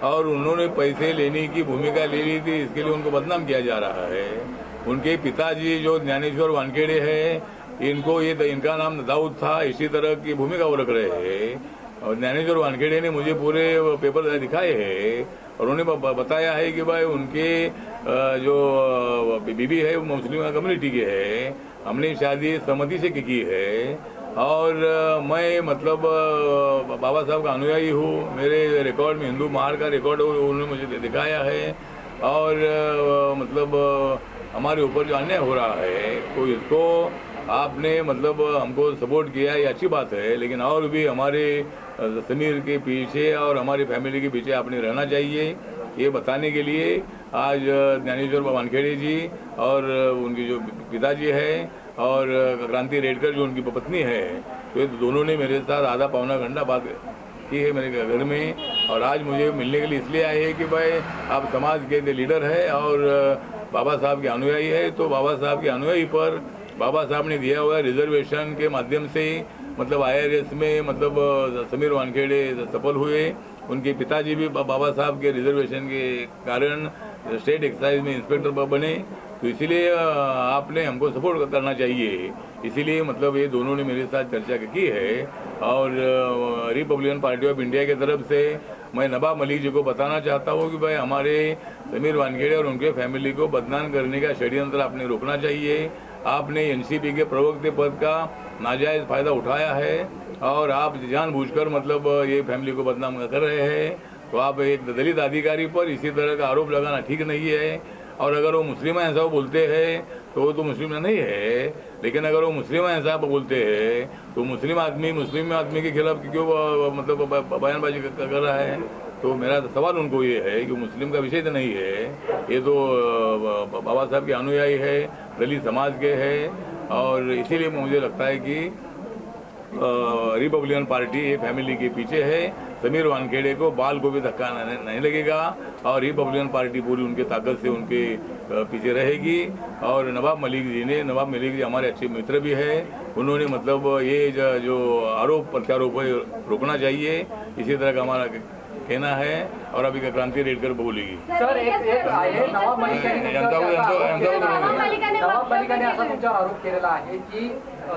और उन्होंने पैसे लेने की भूमिका ले ली थी, इसके लिए उनको बदनाम किया जा रहा है। उनके पिताजी जो ज्ञानेश्वर वानखेड़े हैं, इनका नाम दाऊद था, इसी तरह की भूमिका वो रख रहे हैं। और ज्ञानेश्वर वानखेड़े ने मुझे पूरे पेपर दिखाए हैं और उन्होंने बताया है कि भाई उनके जो बीबी है वो मुस्लिम कम्युनिटी के है, हमने शादी सहमति से की है और मैं मतलब बाबा साहब का अनुयायी हूँ। मेरे रिकॉर्ड में हिंदू महार का रिकॉर्ड उन्होंने मुझे दिखाया है और मतलब हमारे ऊपर जो अन्याय हो रहा है तो इसको आपने मतलब हमको सपोर्ट किया, ये अच्छी बात है, लेकिन और भी हमारे समीर के पीछे और हमारी फैमिली के पीछे आपने रहना चाहिए। ये बताने के लिए आज ज्ञानेश्वर वानखेड़े जी और उनकी जो पिताजी है और क्रांति रेडकर जो उनकी पत्नी है, तो ये दोनों ने मेरे साथ आधा पौना घंटा बात की है मेरे घर में। और आज मुझे मिलने के लिए इसलिए आए हैं कि भाई आप समाज के लीडर है और बाबा साहब के अनुयायी है, तो बाबा साहब के अनुयायी पर बाबा साहब ने दिया हुआ रिजर्वेशन के माध्यम से मतलब IRS में मतलब समीर वानखेड़े सफल हुए। उनके पिताजी भी बाबा साहब के रिजर्वेशन के कारण स्टेट एक्साइज में इंस्पेक्टर बने, तो इसीलिए आपने हमको सपोर्ट करना चाहिए। इसीलिए मतलब ये दोनों ने मेरे साथ चर्चा की है और रिपब्लिकन पार्टी ऑफ इंडिया की तरफ से मैं नवाब मलिक जी को बताना चाहता हूँ कि भाई हमारे समीर वानखेड़े और उनके फैमिली को बदनाम करने का षड्यंत्र आपने रोकना चाहिए। आपने NCP के प्रवक्ता पद का नाजायज फायदा उठाया है और आप जानबूझकर मतलब ये फैमिली को बदनाम कर रहे हैं, तो आप एक दलित अधिकारी पर इसी तरह का आरोप लगाना ठीक नहीं है। और अगर वो मुस्लिम हैं ऐसा बोलते हैं तो वो तो मुस्लिम नहीं है, लेकिन अगर वो मुस्लिम हैं ऐसा बोलते हैं तो मुस्लिम आदमी के खिलाफ क्यों मतलब बयानबाजी कर रहा है। तो मेरा सवाल उनको ये है कि मुस्लिम का विषय तो नहीं है, ये तो बाबा साहब के अनुयायी है, दलित समाज के है और इसीलिए मुझे लगता है कि रिपब्लिकन पार्टी ये फैमिली के पीछे है। समीर वानखेड़े को बाल को भी धक्का नहीं लगेगा और रिपब्लिकन पार्टी पूरी उनके ताकत से उनके पीछे रहेगी। और नवाब मलिक जी हमारे अच्छे मित्र भी है, उन्होंने मतलब ये जो आरोप प्रत्यारोप है रोकना चाहिए, इसी तरह का हमारा कहना है। और अभी क्रांति रेडकर बोलेगी। सर एक आहे नवाब मलिकाने असा तुमच्यावर आरोप केलेला आहे की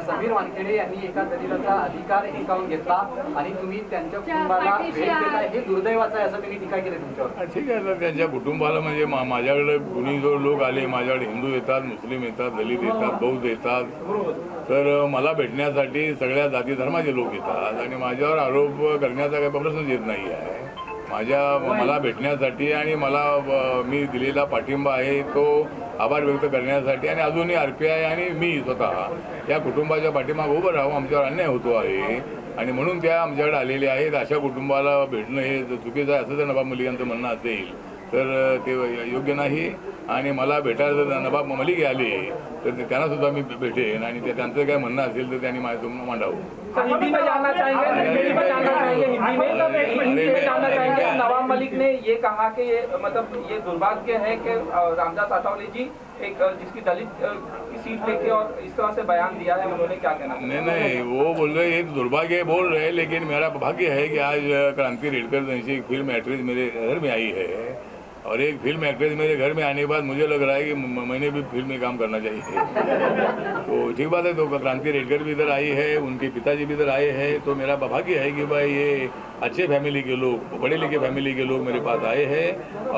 समीर वानखेडे यांनी एका दलिताचा अधिकार हिसकावून घेतला आणि तुम्ही त्यांच्या कुटुंबाला भेट देता, हे दुर्दैवाचं आहे असं त्यांनी टीका केली तुमच्यावर। ठीक आहे, तर त्यांच्या कुटुंबाला म्हणजे माझ्याकडे कुणी जो लोक आले, माझ्याकडे हिंदू येतात, मुस्लिम येतात, दलित येतात, बौद्ध येतात, तर मला भेटण्यासाठी सगळ्या जाती धर्माचे लोक येतात आणि माझ्यावर आरोप करण्याचा काही प्रश्नच येत नाही आहे। मला भेटण्यासाठी आणि मी दिलेला पाठिंबा आहे तो आभार व्यक्त करण्यासाठी आणि अजूनही RPI आणि मी स्वतः या कुटुंबाच्या पाठीमागे उभं राहू। आमच्यावर अन्याय होतो आहे आणि म्हणून त्या आमच्याकडे आलेले आहेत। अशा कुटुंबाला भेटणं हे चुकीचं आहे असं जर नवाब मलिक यांचं म्हणणं असेल तर ते योग्य नाही आणि मला भेटायला जर नवाब मलिक आले तर त्यांना सुद्धा मी भेटेन आणि त्यांचं काय म्हणणं असेल तर त्यांनी माझ्यासमोर मांडावं। हिंदी में जानना चाहेंगे नवाब मलिक ने ये कहा कि ये दुर्भाग्य है कि रामदास अठावले जी एक जिसकी दलित की सीट लेके और इस तरह से बयान दिया है, उन्होंने क्या कहना? नहीं वो बोल रहे ये दुर्भाग्य बोल रहे, लेकिन मेरा भाग्य है कि आज क्रांति रेडकर जैसी एक फिल्म एक्ट्रेस मेरे घर में आई है और एक फिल्म एक्ट्रेस मेरे घर में आने के बाद मुझे लग रहा है कि मैंने भी फिल्म में काम करना चाहिए। तो ठीक बात है, तो क्रांति रेडकर भी इधर आई है, उनके पिताजी भी इधर आए हैं, तो मेरा भाग्य है कि भाई ये अच्छे फैमिली के लोग, पढ़े लिखे फैमिली के लोग मेरे पास आए हैं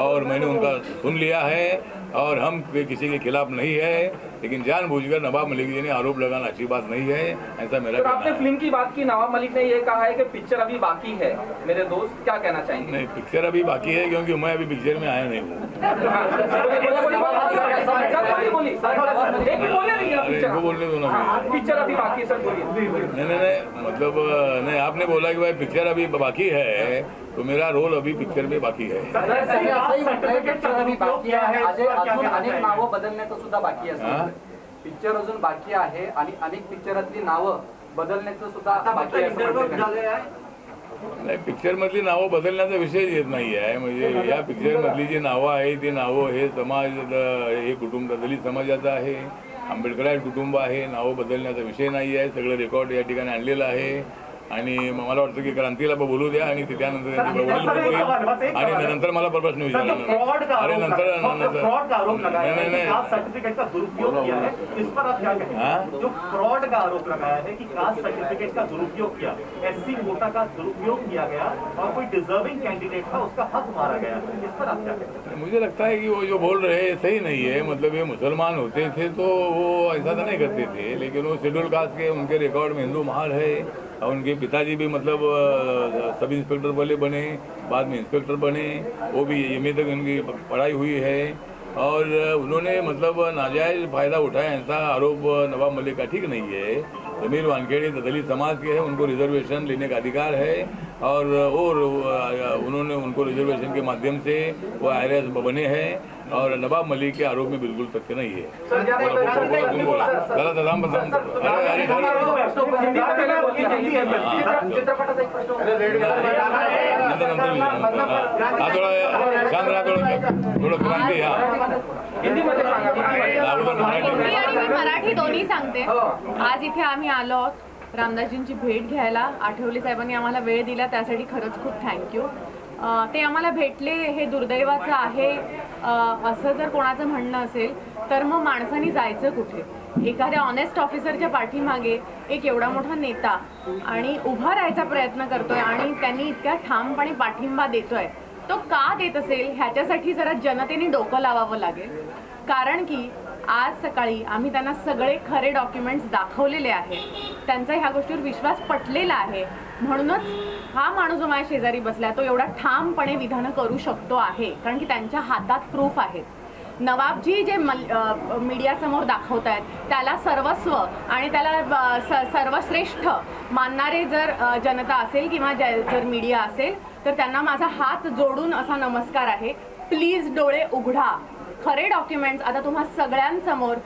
और मैंने उनका सुन लिया है और हम किसी के खिलाफ नहीं है, लेकिन जानबूझकर नवाब मलिक जी ने आरोप लगाना अच्छी बात नहीं है, ऐसा मेरा कहना है। आपने फिल्म की बात की, नवाब मलिक ने ये कहा है कि पिक्चर अभी बाकी है, मेरे दोस्त क्या कहना चाहेंगे? नहीं, पिक्चर अभी बाकी है क्योंकि मैं अभी पिक्चर में आया नहीं हूँ। बोलने दो ना, पिक्चर अभी बाकी सर बोलिए। नहीं मतलब नहीं, आपने बोला कि भाई पिक्चर अभी बाकी है तो मेरा रोल अभी पिक्चर में बाकी है। पिक्चर अभी बाकी आहे, अजून अनेक नावं बदलण्याचं सुद्धा बाकी आहे। पिक्चर अजून बाकी आहे आणि अनेक पिक्चरातली नावं बदलण्याचं सुद्धा बाकी आहे। नाही, पिक्चर मधली नावं बदलण्याचा विषय येत नाही आहे। म्हणजे या पिक्चर मधली जी नावं आहे ती नावं हे समाज, हे कुटुंब दलित समाजाचं आहे, आंबेडकरांचे कुटुंब आहे, नावं बदलण्याचा विषय नाही आहे। सगळं रेकॉर्ड या ठिकाणी आणलेलं आहे आणि मला वाटतं की क्रांतीला बोलू द्या आणि त्यानंतर त्यांनी वडील बोलतील आणि नंतर मला प्रश्न विचारला. अरे नंतर फ्रॉड का आरोप लगाया है कि कास्ट सर्टिफिकेट का दुरुपयोग किया है, इस पर आप क्या कहेंगे? जो फ्रॉड का आरोप लगाया है कि कास्ट सर्टिफिकेट का दुरुपयोग किया, एससी कोटा का दुरुपयोग किया गया और कोई डिजर्विंग कैंडिडेट था उसका हक मारा गया, इस पर आप क्या कहेंगे? मुझे लगता है कि वो जो बोल रहे हैं सही नहीं है. मतलब ये मुसलमान होते थे तो वो ऐसा तो नहीं करते थे, लेकिन वो शेड्यूल कास्ट के उनके रिकॉर्ड में हिंदू महाल है और उनके पिताजी भी मतलब सब इंस्पेक्टर पहले बने, बाद में इंस्पेक्टर बने, वो भी एमए तक उनकी पढ़ाई हुई है और उन्होंने मतलब नाजायज फ़ायदा उठाया, ऐसा आरोप नवाब मलिक का ठीक नहीं है. समीर वानखेड़े दलित समाज के हैं, उनको रिजर्वेशन लेने का अधिकार है और उन्होंने उनको रिजर्वेशन के माध्यम से वो IRS बने हैं और नवाब मलिक के आरोप में बिल्कुल तथ्य नहीं है. गलत नाम बताऊँ थोडं क्रांती मी मराठी दोन्ही सांगते. आज इथे आम्ही आलो आहोत रामदासजींची भेट घ्यायला. आठवले साहेबांनी आम्हाला वेळ दिला त्यासाठी खरंच खूप थँक्यू. ते आम्हाला भेटले हे दुर्दैवाचं आहे असं जर कोणाचं म्हणणं असेल तर मग माणसानी जायचं कुठे? एखाद्या ऑनेस्ट ऑफिसरच्या पाठीमागे एक एवढा मोठा नेता आणि उभा राहायचा प्रयत्न करतोय आणि त्यांनी इतक्या ठामपणे पाठिंबा देतोय, तो का देत असेल ह्याच्यासाठी जरा जनतेने डोकं लावावं लागेल. कारण की आज सकाळी आम्ही त्यांना सगळे खरे डॉक्युमेंट्स दाखवलेले आहेत, त्यांचा ह्या गोष्टीवर विश्वास पटलेला आहे. म्हणूनच हा माणूस जो माझ्या शेजारी बसला तो एवढा ठामपणे विधानं करू शकतो आहे कारण की त्यांच्या हातात प्रूफ आहेत. नवाबजी जे मीडियासमोर दाखवत आहेत त्याला सर्वस्व आणि त्याला सर्वश्रेष्ठ मानणारे जर जनता असेल किंवा जर मीडिया असेल तर त्यांना माझा हात जोडून असा नमस्कार आहे. प्लीज डोळे उघडा. खरे डॉक्युमेंट्स आता तुम्हा सगळ्यांसमोर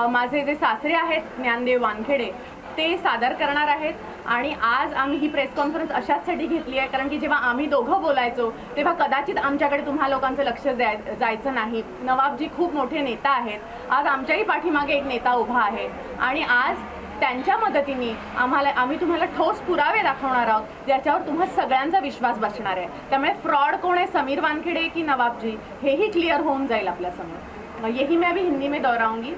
माझे जे सासरे आहेत ज्ञानदेव वानखेडे ते सादर करणार आहेत. आणि आज आम्ही ही प्रेस कॉन्फरन्स अशाचसाठी घेतली आहे कारण की जेव्हा आम्ही दोघं बोलायचो तेव्हा कदाचित आमच्याकडे तुम्हा लोकांचं लक्ष जायचं नाही. नवाबजी खूप मोठे नेता आहेत. आज आमच्याही पाठीमागे एक नेता उभा आहे आणि आज त्यांच्या मदतीने आम्ही तुम्हाला ठोस पुरावे दाखवणार आहोत ज्याच्यावर तुम्हा सगळ्यांचा विश्वास बसणार आहे. त्यामुळे फ्रॉड कोण आहे, समीर वानखेड़े की नवाबजी, हेही क्लियर होऊन जाईल आपल्या समोर. यही मैं भी हिंदी में दोहराऊंगी.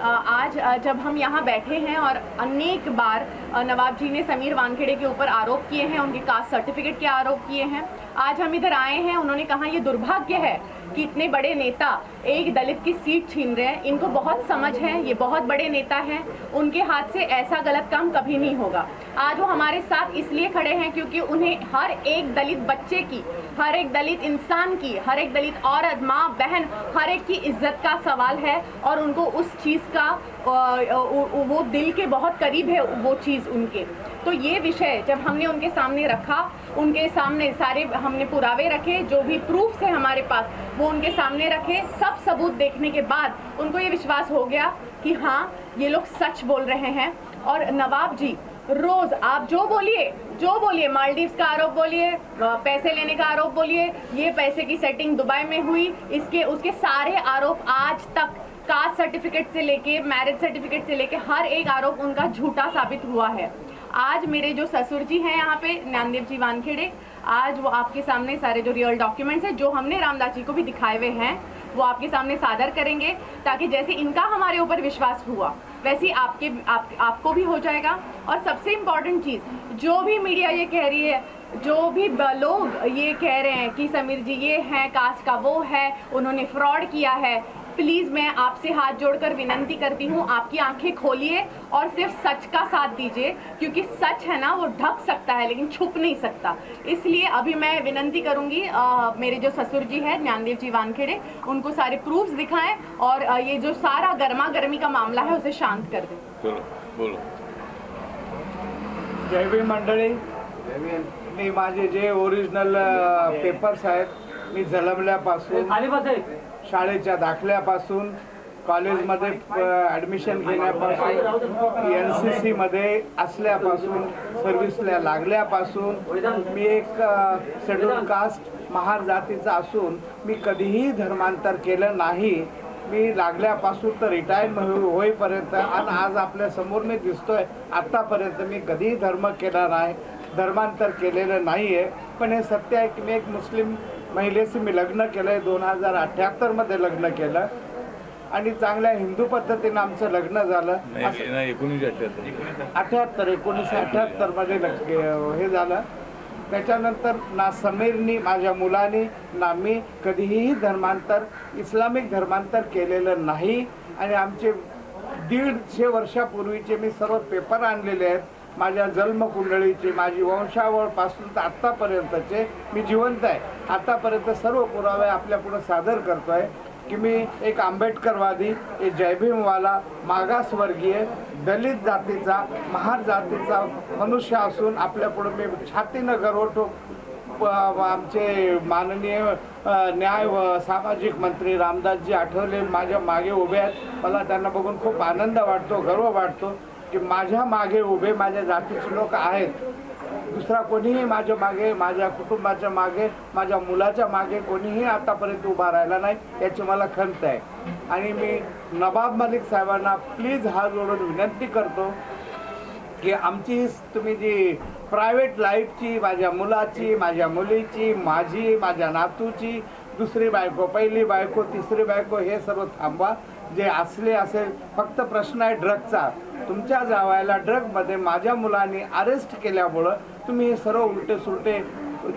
आज जब हम यहाँ बैठे हैं और अनेक बार नवाब जी ने समीर वानखेड़े के ऊपर आरोप किए हैं, उनके कास्ट सर्टिफिकेट के आरोप किए हैं. आज हम इधर आए हैं, उन्होंने कहा ये दुर्भाग्य है कि इतने बड़े नेता एक दलित की सीट छीन रहे हैं. इनको बहुत समझ है, ये बहुत बड़े नेता हैं, उनके हाथ से ऐसा गलत काम कभी नहीं होगा. आज वो हमारे साथ इसलिए खड़े हैं क्योंकि उन्हें हर एक दलित बच्चे की, हर एक दलित इंसान की, हर एक दलित औरत, माँ, बहन, हर एक की इज्जत का सवाल है और उनको उस चीज़ का वो दिल के बहुत करीब है वो चीज़ उनके. तो ये विषय जब हमने उनके सामने रखा, उनके सामने सारे हमने पुरावे रखे, जो भी प्रूफ्स है हमारे पास वो उनके सामने रखे. सब सबूत देखने के बाद उनको ये विश्वास हो गया कि हाँ ये लोग सच बोल रहे हैं. और नवाब जी रोज आप जो बोलिए, मालदीव्स का आरोप बोलिए, पैसे लेने का आरोप बोलिए, ये पैसे की सेटिंग दुबई में हुई, इसके उसके सारे आरोप आज तक कास्ट सर्टिफिकेट से लेके मैरिज सर्टिफिकेट से लेके हर एक आरोप उनका झूठा साबित हुआ है. आज मेरे जो ससुर जी हैं यहाँ पे ज्ञानदेव जी वानखेड़े, आज वो आपके सामने सारे जो रियल डॉक्यूमेंट्स हैं जो हमने रामदास जी को भी दिखाए हुए हैं वो आपके सामने सादर करेंगे ताकि जैसे इनका हमारे ऊपर विश्वास हुआ वैसे आपको भी हो जाएगा. और सबसे इम्पॉर्टेंट चीज़, जो भी मीडिया ये कह रही है, जो भी लोग ये कह रहे हैं कि समीर जी ये है कास्ट का, वो है, उन्होंने फ्रॉड किया है, प्लीज़ मैं आपसे हाथ जोड़कर विनंती करती हूँ आपकी आंखें खोलिए और सिर्फ सच का साथ दीजिए क्योंकि सच है ना वो ढक सकता है लेकिन छुप नहीं सकता. इसलिए अभी मैं विनंती करूँगी मेरे जो ससुर जी हैं ज्ञानदेव जी वानखेड़े, उनको सारे प्रूफ्स दिखाएं और ये जो सारा गर्मा गर्मी का मामला है उसे शांत कर दें. चलो बोलो. जय भीम मंडळी. मी माझे जे ओरिजिनल पेपर्स आहेत, मी जन्मल्यापासून, शाळेच्या दाखल्यापासून, कॉलेजमध्ये ॲडमिशन घेण्यापासून, NCC मध्ये असल्यापासून, सर्व्हिसला लागल्यापासून, मी एक शेड्यूल कास्ट महार जातीचा असून मी कधीही धर्मांतर केलं नाही. मी लागल्यापासून तर रिटायर होईपर्यंत आणि आज आपल्या समोर मी दिसतोय आत्तापर्यंत मी कधीही धर्म केला नाही. धर्मांतर केलेलं नाही आहे. पण हे सत्य आहे की मी एक मुस्लिम महिलेशी मी लग्न केलं आहे. 2078मध्ये लग्न केलं आणि चांगल्या हिंदू पद्धतीनं आमचं लग्न झालं. 1978मध्ये हे झालं. त्याच्यानंतर ना समीरनी माझ्या मुलांनी ना मी कधीही धर्मांतर इस्लामिक धर्मांतर केलेलं नाही. आणि आमचे 150 वर्षापूर्वीचे मी सर्व पेपर आणलेले आहेत. माझ्या जन्मकुंडळीचे माझी वंशावळपासून तर आत्तापर्यंतचे मी जिवंत आहे. आतापर्यंत सर्व पुरावे आपल्यापुढे सादर करतो आहे की मी एक आंबेडकरवादी, एक जयभीमवाला, मागासवर्गीय, दलित जातीचा, महार जातीचा मनुष्य असून आपल्यापुढे मी छातीनं गर्व ठोक आमचे माननीय न्याय व सामाजिक मंत्री रामदासजी आठवले माझ्या मागे उभे आहेत. मला त्यांना बघून खूप आनंद वाटतो, गर्व वाटतो की माझ्या मागे उभे माझ्या जातीचे लोक आहेत. दुसरा कोणीही माझ्या मागे, माझ्या कुटुंबाच्या मागे, माझ्या मुलाच्या मागे कोणीही आतापर्यंत उभा राहिला नाही, याची मला खंत आहे. आणि मी नवाब मलिक साहेबांना प्लीज हात जोडून विनंती करतो की आमची तुम्ही जी प्रायव्हेट लाईफची, माझ्या मुलाची, माझ्या मुलीची, माझी, माझ्या नातूची, दुसरी बायको, पहिली बायको, तिसरी बायको हे सर्व थांबवा. जे असले असेल, फक्त प्रश्न आहे ड्रगचा. तुमच्या जावयाला ड्रगमध्ये माझ्या मुलांनी अरेस्ट केल्यामुळं तुम्ही हे सर्व उलटे सुलटे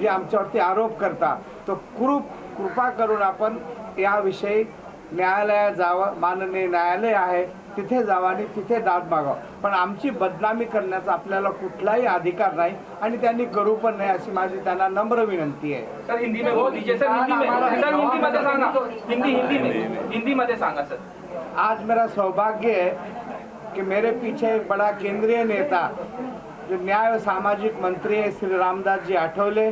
जे आमच्यावरती आरोप करता, तो कृपा करून आपण याविषयी न्यायालयात जावं. माननीय न्यायालय आहे तिथे जावं आणि तिथे दाद मागावं. पण आमची बदनामी करण्याचा आपल्याला कुठलाही अधिकार नाही आणि त्यांनी करू पण नाही, अशी माझी त्यांना नम्र विनंती आहे. सर हिंदी में बोल दीजिए. सर हिंदी मध्ये सांगा सर. आज मेरा सौभाग्य है कि मेरे पीछे एक बड़ा केंद्रीय नेता जो न्याय और सामाजिक मंत्री है श्री रामदास जी आठवले,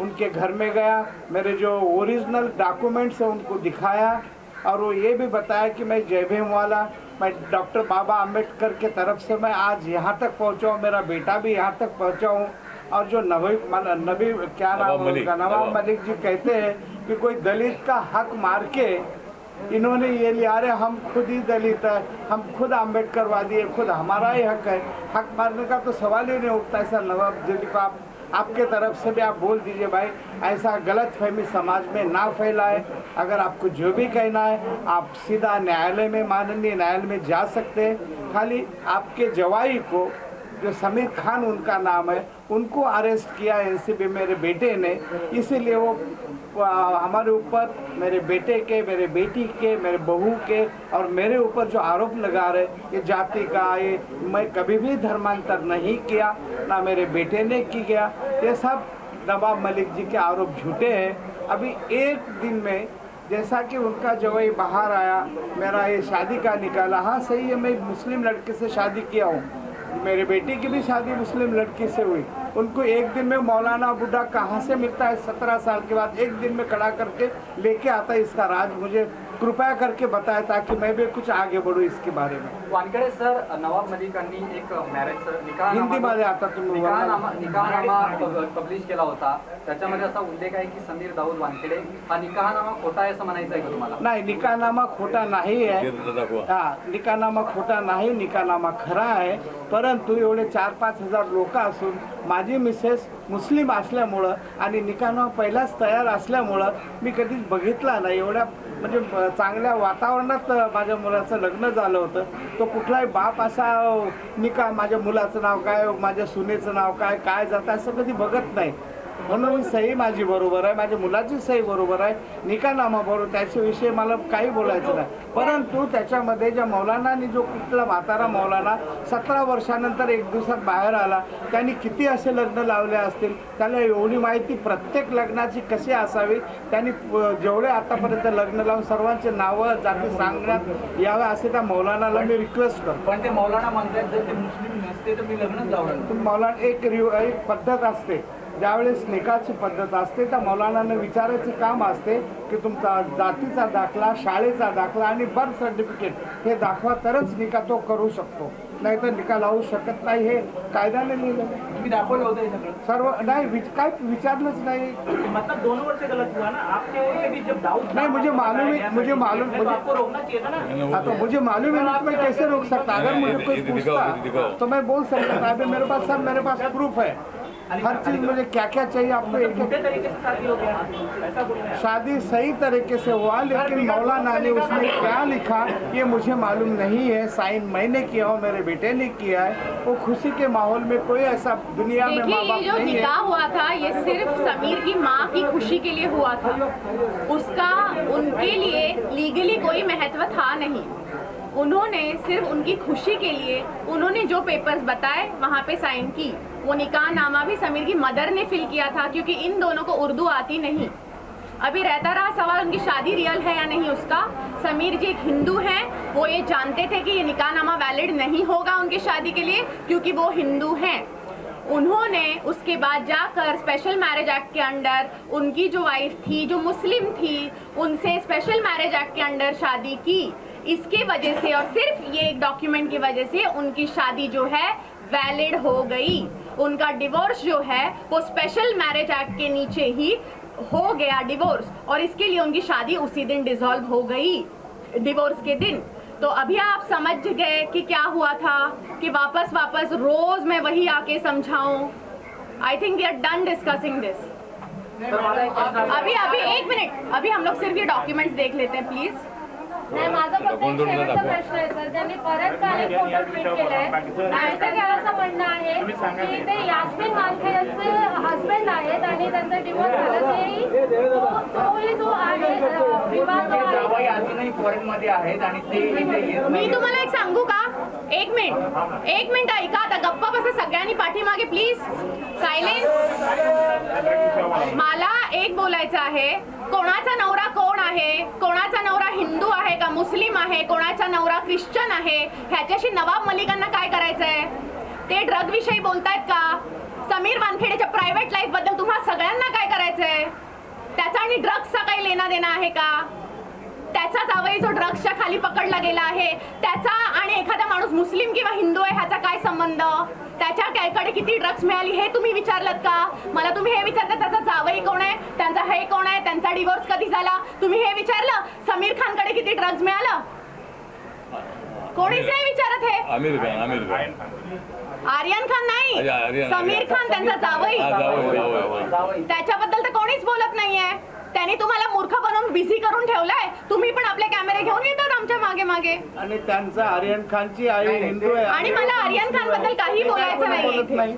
उनके घर में गया, मेरे जो ओरिजिनल डॉक्यूमेंट्स है उनको दिखाया और वो ये भी बताया कि मैं जय भीम वाला, मैं डॉक्टर बाबा आम्बेडकर के तरफ से मैं आज यहाँ तक पहुँचा हूँ, मेरा बेटा भी यहाँ तक पहुँचा हूँ. और जो नबी क्या नाम है उनका, नवाब मलिक जी कहते हैं कि कोई दलित का हक मार के इन्होंने ये लिया, अरे हम खुद ही दलित है, हम खुद आम्बेडकरवादी है, खुद हमारा ही हक है. हक मारने का तो सवाल ही नहीं उठता. ऐसा नवाब जी को आपके तरफ से भी आप बोल दीजिए भाई, ऐसा गलत फहमी समाज में ना फैलाए. अगर आपको जो भी कहना है आप सीधा न्यायालय में, माननीय न्यायालय में जा सकते हैं. खाली आपके जवाई को, जो समीर खान उनका नाम है, उनको अरेस्ट किया एनसीबी मेरे बेटे ने, इसीलिए वो हमारे ऊपर, मेरे बेटे के, मेरे बेटी के, मेरे बहू के और मेरे ऊपर जो आरोप लगा रहे, ये जाति का, ये मैं कभी भी धर्मांतर नहीं किया, ना मेरे बेटे ने किया. ये सब नवाब मलिक जी के आरोप झूठे हैं. अभी एक दिन में जैसा कि उनका जवाई बाहर आया, मेरा ये शादी का निकाला, हाँ सही है, मैं मुस्लिम लड़के से शादी किया हूँ, मेरे बेटी की भी शादी मुस्लिम लड़की से हुई. उनको एक दिन में मौलाना बुड्ढा कहाँ से मिलता है 17 साल के बाद, एक दिन में खड़ा करके लेके आता है. इसका राज मुझे कृपया करके बताया ताकि मैं भी कुछ आगे बढ़ूँ इसके बारे में. वानखेडे सर, नवाब मलिकांनी एक मॅरेज हिंदीमध्ये आता तुम्ही निकाहनामा पब्लिश केला होता. त्याच्यामध्ये असा उल्लेख आहे की समीर दाऊद वानखेडे हा निकाहनामा खोटा आहे असं म्हणायचं आहे का तुम्हाला? नाही, निकाहनामा खोटा नाही आहे. हा, निकाहनामा खोटा नाही, निकाहनामा खरा आहे. परंतु एवढे 4-5 हजार लोक असून माझी मिसेस मुस्लिम असल्यामुळं आणि निकाहनामा पहिलाच तयार असल्यामुळं मी कधीच बघितला नाही. एवढ्या म्हणजे चांगल्या वातावरणात माझ्या मुलाचं लग्न झालं होतं. तो कुठलाही बाप असा निकाह, माझ्या मुलाचं नाव काय, माझ्या सुनेचं नाव काय, काय जातं असं कधी बघत नाही. म्हणून ही सही माझी बरोबर आहे, माझ्या मुलाची सही बरोबर आहे, निकाहनामा बरोबर, त्याच्याविषयी मला काही बोलायचं नाही. परंतु त्याच्यामध्ये ज्या मौलानाने, जो कुठला म्हातारा मौलाना 17 वर्षानंतर एक दिवसात बाहेर आला, त्यांनी किती असे लग्न लावले असतील, त्याला एवढी माहिती प्रत्येक लग्नाची कशी असावी, त्यांनी जेवढे आतापर्यंत लग्न लावून सर्वांचे नावं जाती सांगण्यात यावं असे त्या मौलानाला मी रिक्वेस्ट करतो. पण ते मौलाना म्हणतात जर ते मुस्लिम नसते तर मी लग्नच लावलं. मौलाना एक पद्धत असते, ज्यावेळेस निकाहची पद्धत असते त्या मौलानाने विचारायचे काम असते की तुमचा जातीचा दाखला, शाळेचा दाखला आणि बर्थ सर्टिफिकेट हे दाखवा तरच निकाह तो करू शकतो, नाही तर निकाह लावू शकत नाही. हे कायद्याने लिहिलं. तुम्ही दाखवलं होतं हे सगळं? सर्व नाही, काय विचारलंच नाही. मतलब 2 वर्ष गलत हुआ ना आपके ओर से भी. जब दाऊद नहीं, मुझे मालूम है, आपको रोकना चाहिए था ना. हाँ, तो मुझे मालूम है ना, मैं कैसे रोक सकता. अगर मुझे कोई पूछता तो मैं बोल सकता था. अभी मेरे पास प्रूफ है. हर चीज मुझे क्या क्या चाहिए आपको एक झूठे तरीके से शादी हो गया ऐसा बोलना है। शादी सही तरीके से हुआ, लेकिन मौलाना ने उसमें क्या लिखा ये मुझे मालूम नहीं है। साइन मैंने किया हो, मेरे बेटे ने किया है। वो खुशी के माहौल में कोई ऐसा दुनिया में देखिए, माँ बाप ये जो नहीं है। निकाह हुआ था ये सिर्फ समीर की माँ की खुशी के लिए हुआ था, उसका उनके लिए लीगली कोई महत्व था नहीं। उन्होंने सिर्फ उनकी खुशी के लिए उन्होंने जो पेपर्स बताए वहाँ पे साइन की। वो निकाह नामा भी समीर की मदर ने फिल किया था, क्योंकि इन दोनों को उर्दू आती नहीं। अभी रहता रहा सवाल उनकी शादी रियल है या नहीं उसका। समीर जी एक हिंदू हैं, वो ये जानते थे कि ये निकाहनामा वैलिड नहीं होगा उनकी शादी के लिए, क्योंकि वो हिंदू हैं। उन्होंने उसके बाद जाकर स्पेशल मैरिज एक्ट के अंडर उनकी जो वाइफ थी जो मुस्लिम थी, उनसे स्पेशल मैरिज एक्ट के अंडर शादी की। इसके वजह से और सिर्फ ये एक डॉक्यूमेंट की वजह से उनकी शादी जो है वैलिड हो गई। उनका डिवोर्स जो है वो स्पेशल मैरिज एक्ट के नीचे ही हो गया डिवोर्स, और इसके लिए उनकी शादी उसी दिन डिसॉल्व हो गई, डिवोर्स के दिन। तो अभी आप समझ गए कि क्या हुआ था, कि वापस रोज मैं वही आके समझाऊं। I think we are done discussing this. अभी एक मिनट, अभी हम लोग सिर्फ ये डॉक्यूमेंट्स देख लेते हैं प्लीज। नाही, माझा फक्त एक शेवटचा प्रश्न आहे सर. त्यांनी परत काल एक फोटो ट्विट केलाय. त्यांचं काय असं म्हणणं आहे की ते यास्मिन मालखेडचे हस्बंड आहेत आणि त्यांचा डिवोर्स झाला तोही जो आहे विवाह जो आहे अजूनही फॉरेन मध्ये आहेत आणि ते मी तुम्हाला एक सांगू का? एक मिनिट ऐका. आता गप्पा बसा सगळ्यांनी पाठीमागे प्लीज. सायलेन्स. मला एक बोलायचं आहे, कोणाचा नवरा कोण आहे, कोणाचा नवरा हिंदू आहे का मुस्लिम आहे, कोणाचा नवरा ख्रिश्चन आहे, ह्याच्याशी नवाब मलिकांना काय करायचंय? ते ड्रग विषयी बोलतायत का? समीर वानखेडेच्या प्रायव्हेट लाईफ बद्दल तुम्हा सगळ्यांना काय करायचंय? त्याचा आणि ड्रग्सचा काही लेना देना आहे का? त्याचा जावई जो ड्रग्सच्या खाली पकडला गेला आहे, त्याचा आणि एखादा माणूस मुस्लिम किंवा हिंदू आहे ह्याचा काय संबंध? त्याच्याकडे किती ड्रग्स मिळाली हे तुम्ही विचारलं का? मला तुम्ही हे विचारता त्याचा जावई कोण आहे, त्यांचा हे कोण आहे, त्यांचा डिवोर्स कधी झाला, तुम्ही हे विचारलं? समीर खानकडे किती ड्रग्स मिळालं? कोणीच नाही विचारत हे. आमिर खान आर्यन खान नाही, आर्यन. समीर खान त्यांचा जावई. जावई. त्याच्याबद्दल तर कोणीच बोलत नाहीये. त्यांनी तुम्हाला मूर्ख बनवून बिझी करून ठेवलाय. तुम्ही पण आपले कॅमेरे घेऊन येतात आमच्या मागे मागे. आणि त्यांचा आर्यन खानची आई हिंदू आहे आणि मला आर्यन खान बद्दल काही बोलायचं बोलत नाही. नाही.